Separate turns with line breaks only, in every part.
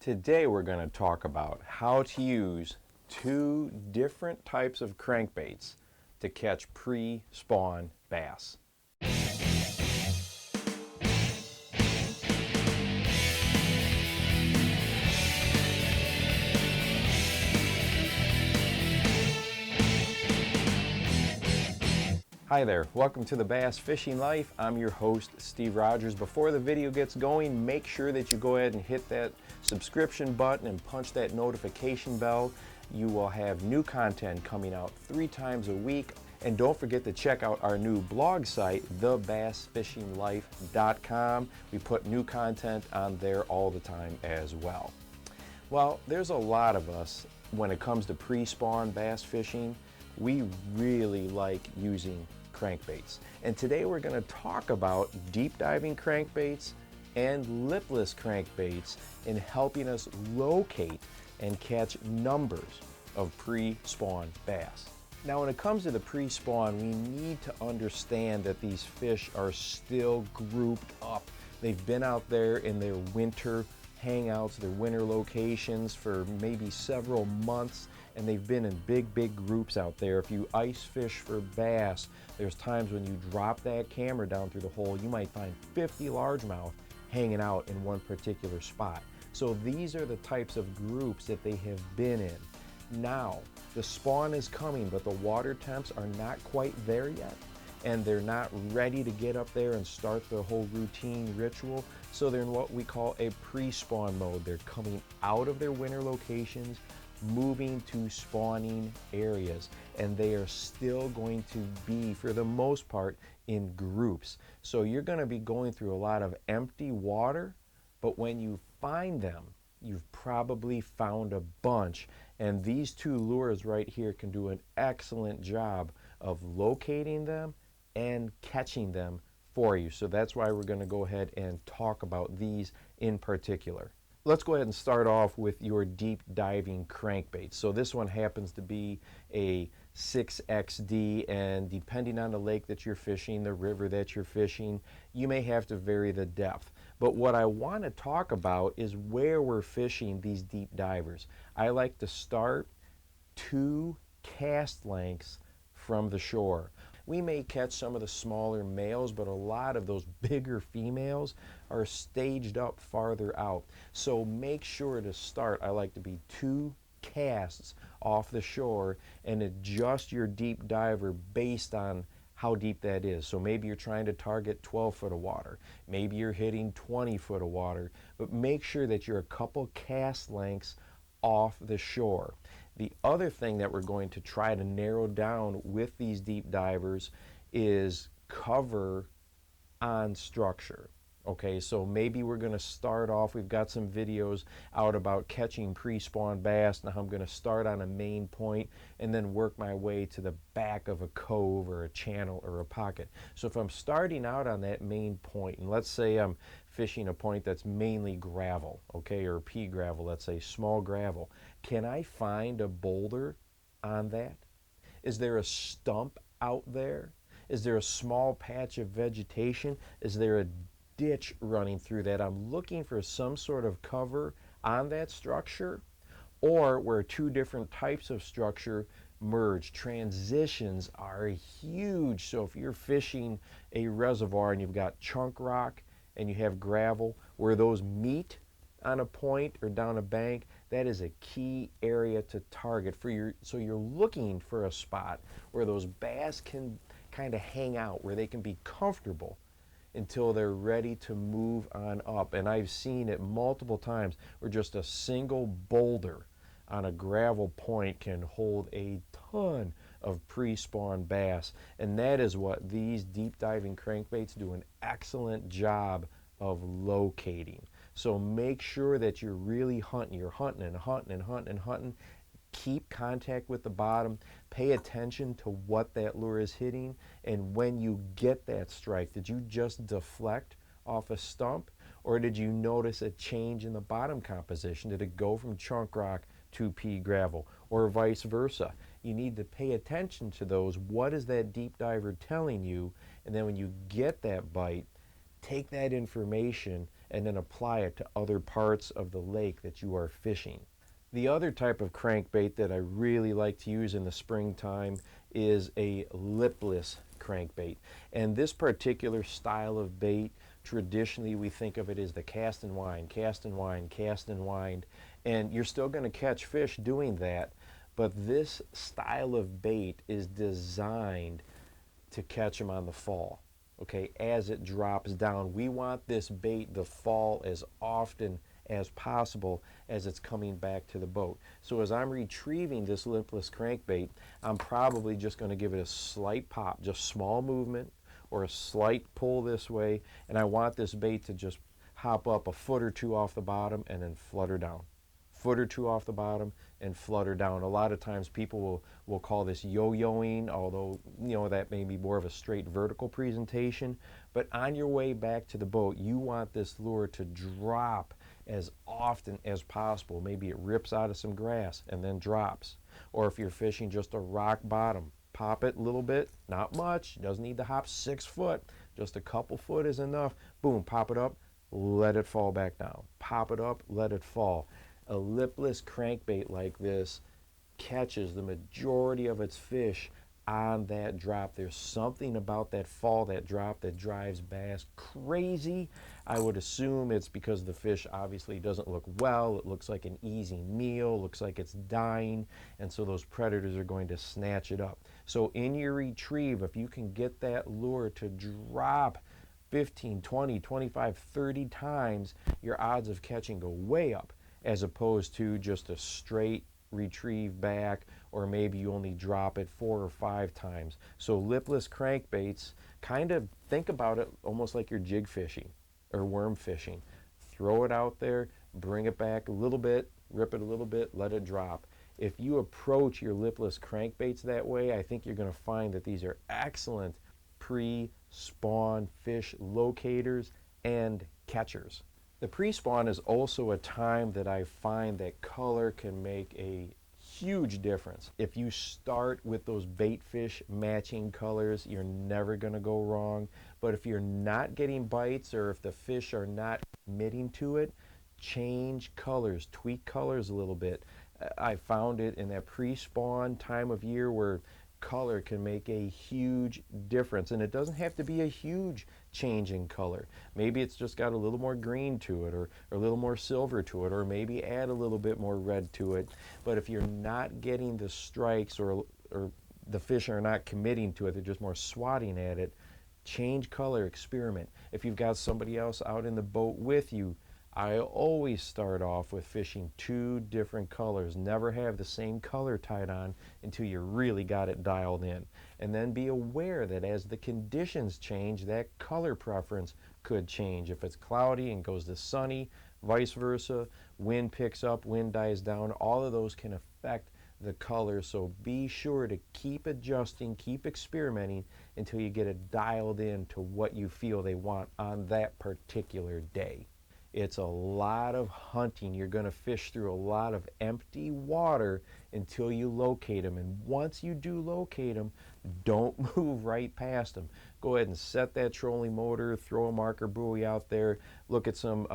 Today we're going to talk about how to use two different types of crankbaits to catch pre-spawn bass. Hi there, welcome to the Bass Fishing Life. I'm your host, Steve Rogers. Before the video gets going, make sure that you go ahead and hit that subscription button and punch that notification bell. You will have new content coming out 3 times a week. And don't forget to check out our new blog site, thebassfishinglife.com. We put new content on there all the time as well. Well, there's a lot of us, when it comes to pre-spawn bass fishing, we really like using crankbaits. And today we're going to talk about deep diving crankbaits and lipless crankbaits in helping us locate and catch numbers of pre-spawn bass. Now when it comes to the pre-spawn, we need to understand that these fish are still grouped up. They've been out there in their winter hangouts, their winter locations for maybe several months, and they've been in big groups out there. If you ice fish for bass, there's times when you drop that camera down through the hole, you might find 50 largemouth hanging out in one particular spot. So these are the types of groups that they have been in. Now, the spawn is coming, but the water temps are not quite there yet, and they're not ready to get up there and start the whole routine ritual. So they're in what we call a pre-spawn mode. They're coming out of their winter locations, moving to spawning areas, and they are still going to be, for the most part, in groups. So you're going to be going through a lot of empty water, but when you find them, you've probably found a bunch. And these two lures right here can do an excellent job of locating them and catching them for you. So that's why we're going to go ahead and talk about these in particular. Let's go ahead and start off with your deep diving crankbait. So this one happens to be a 6XD, and depending on the lake that you're fishing, the river that you're fishing, you may have to vary the depth. But what I want to talk about is where we're fishing these deep divers. I like to start 2 cast lengths from the shore. We may catch some of the smaller males, but a lot of those bigger females are staged up farther out. So make sure to start, I like to be 2 casts off the shore, and adjust your deep diver based on how deep that is. So maybe you're trying to target 12 foot of water. Maybe you're hitting 20 foot of water, but make sure that you're a couple cast lengths off the shore. The other thing that we're going to try to narrow down with these deep divers is cover on structure. Okay, so maybe we're going to start off, we've got some videos out about catching pre-spawn bass. Now I'm going to start on a main point and then work my way to the back of a cove or a channel or a pocket. So if I'm starting out on that main point, and let's say I'm fishing a point that's mainly gravel, okay, or pea gravel, let's say small gravel, can I find a boulder on that? Is there a stump out there? Is there a small patch of vegetation? Is there a ditch running through that? I'm looking for some sort of cover on that structure, or where 2 different types of structure merge. Transitions are huge. So if you're fishing a reservoir and you've got chunk rock and you have gravel, where those meet on a point or down a bank, that is a key area to target for your. So you're looking for a spot where those bass can kind of hang out, where they can be comfortable until they're ready to move on up. And I've seen it multiple times where just a single boulder on a gravel point can hold a ton of pre-spawn bass. And that is what these deep diving crankbaits do an excellent job of locating. So make sure that you're really hunting. You're hunting and hunting and hunting and hunting. Keep contact with the bottom. Pay attention to what that lure is hitting. And when you get that strike, did you just deflect off a stump, or did you notice a change in the bottom composition? Did it go from chunk rock to pea gravel, or vice versa? You need to pay attention to those. What is that deep diver telling you? And then when you get that bite, take that information and then apply it to other parts of the lake that you are fishing. The other type of crankbait that I really like to use in the springtime is a lipless crankbait. And this particular style of bait, traditionally we think of it as the cast and wind, cast and wind, cast and wind. And you're still going to catch fish doing that, but this style of bait is designed to catch them on the fall. Okay, as it drops down, we want this bait to fall as often as possible as it's coming back to the boat. So as I'm retrieving this lipless crankbait, I'm probably just going to give it a slight pop, just small movement or a slight pull this way, and I want this bait to just hop up a foot or two off the bottom and then flutter down. Foot or two off the bottom and flutter down. A lot of times people will call this yo-yoing, although that may be more of a straight vertical presentation. But on your way back to the boat, you want this lure to drop as often as possible. Maybe it rips out of some grass and then drops. Or if you're fishing just a rock bottom, pop it a little bit, not much, doesn't need to hop 6 foot, just a couple foot is enough. Boom, pop it up, let it fall back down. Pop it up, let it fall. A lipless crankbait like this catches the majority of its fish on that drop. There's something about that fall, that drop, that drives bass crazy. I would assume it's because the fish obviously doesn't look well. It looks like an easy meal, looks like it's dying, and so those predators are going to snatch it up. So in your retrieve, if you can get that lure to drop 15, 20, 25, 30 times, your odds of catching go way up, as opposed to just a straight retrieve back, or maybe you only drop it 4 or 5 times. So lipless crankbaits, kind of think about it almost like you're jig fishing or worm fishing. Throw it out there, bring it back a little bit, rip it a little bit, let it drop. If you approach your lipless crankbaits that way, I think you're going to find that these are excellent pre-spawn fish locators and catchers. The pre-spawn is also a time that I find that color can make a huge difference. If you start with those bait fish matching colors, you're never going to go wrong. But if you're not getting bites, or if the fish are not committing to it, change colors, tweak colors a little bit. I found it in that pre-spawn time of year where color can make a huge difference, and it doesn't have to be a huge change in color. Maybe it's just got a little more green to it, or a little more silver to it, or maybe add a little bit more red to it. But if you're not getting the strikes, or the fish are not committing to it, they're just more swatting at it, change color, experiment. If you've got somebody else out in the boat with you, I always start off with fishing 2 different colors. Never have the same color tied on until you really got it dialed in. And then be aware that as the conditions change, that color preference could change. If it's cloudy and goes to sunny, vice versa, wind picks up, wind dies down, all of those can affect the color. So be sure to keep adjusting, keep experimenting until you get it dialed in to what you feel they want on that particular day. It's a lot of hunting. You're going to fish through a lot of empty water until you locate them. And once you do locate them, don't move right past them. Go ahead and set that trolling motor, throw a marker buoy out there, look at some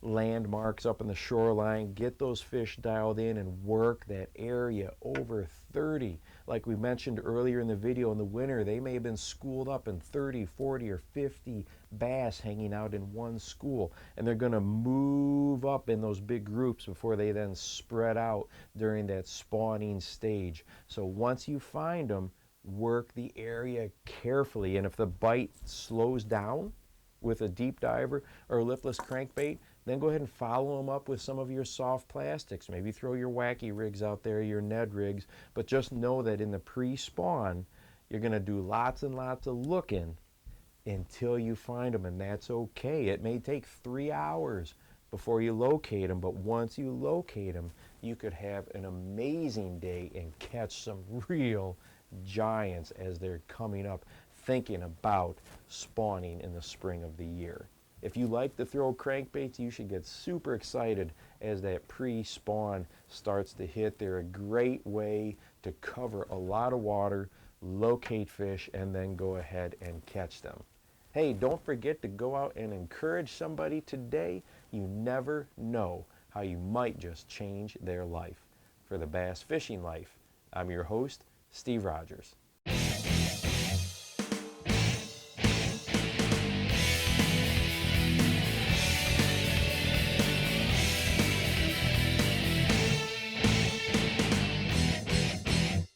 landmarks up in the shoreline, get those fish dialed in and work that area over 30. Like we mentioned earlier in the video, in the winter, they may have been schooled up in 30, 40, or 50 bass hanging out in one school, and they're going to move up in those big groups before they then spread out during that spawning stage. So once you find them, work the area carefully, and if the bite slows down with a deep diver or a lipless crankbait, then go ahead and follow them up with some of your soft plastics. Maybe throw your wacky rigs out there, your Ned rigs, but just know that in the pre-spawn, you're going to do lots and lots of looking until you find them, and that's okay. It may take 3 hours before you locate them, but once you locate them, you could have an amazing day and catch some real giants as they're coming up, thinking about spawning in the spring of the year. If you like to throw crankbaits, you should get super excited as that pre-spawn starts to hit. They're a great way to cover a lot of water, locate fish, and then go ahead and catch them. Hey, don't forget to go out and encourage somebody today. You never know how you might just change their life. For the Bass Fishing Life, I'm your host, Steve Rogers.